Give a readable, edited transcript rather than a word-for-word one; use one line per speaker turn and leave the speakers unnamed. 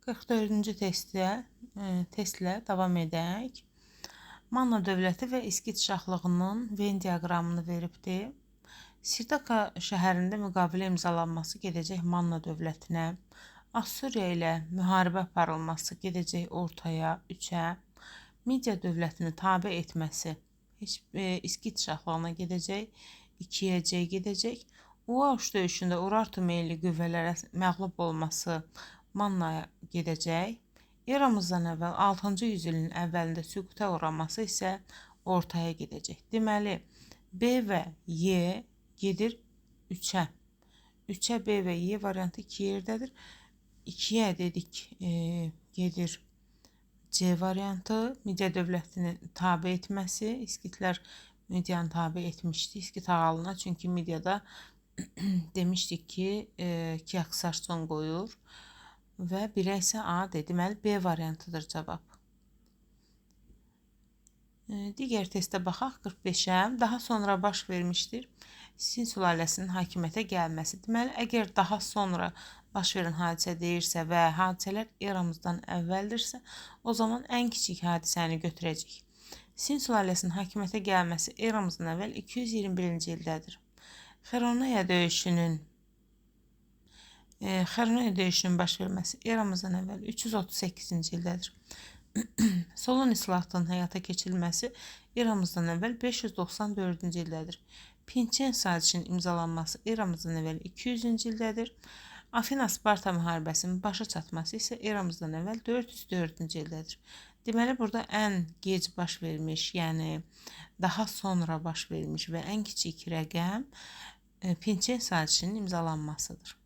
44-cü testlə davam edək. Manna dövləti və İskit şahlığının Venn diaqramını veribdir. Sirdaka şəhərində müqavilə imzalanması gedəcək Manna dövlətinə. Assuriya ilə müharibə aparılması gedəcək ortaya 3-ə. Midiya dövlətini tabe etməsi İskit şahlığına gedəcək 2-yə C gedəcək. Uauş döyüşündə Urartu meyilli qüvvələrə məğlub olması Mannaya gedəcək. Eramızdan əvvəl 6-cı yüzilin əvvəlində süquta uğraması isə ortaya gedəcək. Deməli, B və Y gedir 3-ə. 3-ə B və Y variantı 2 yerdədir. 2-yə dedik gedir C variantı. Midiya dövlətini tabe etməsi. İskitlər Midiyanı tabe etmişdi İskit ağalığına. Çünki Midiyada demişdik ki, Kiaksar son qoyur. Və 1-ə isə A deməli B variantıdır cavab. Digər testə baxaq 45-ə. Daha sonra baş vermişdir Sin sülaləsinin hakimiyyətə gəlməsi. Deməli, əgər daha sonra baş verən hadisə deyirsə və hadisələr eramızdan əvvəldirsə, o zaman ən kiçik hadisəni götürəcək. Sin sülaləsinin hakimiyyətə gəlməsi eramızdan əvvəl 221-ci ildədir. Xeronea döyüşünün baş verməsi eramızdan əvvəl 338-ci ildədir. Solon islahatının həyata keçirilməsi eramızdan əvvəl 594-cü ildədir. Pinçen sazişinin imzalanması eramızdan əvvəl 200-cü ildədir. Afina-Sparta müharibəsinin başa çatması isə eramızdan əvvəl 404-cü ildədir. Deməli, burada ən gec baş vermiş, yəni daha sonra baş vermiş və ən kiçik rəqəm Pinçen sazişinin imzalanmasıdır.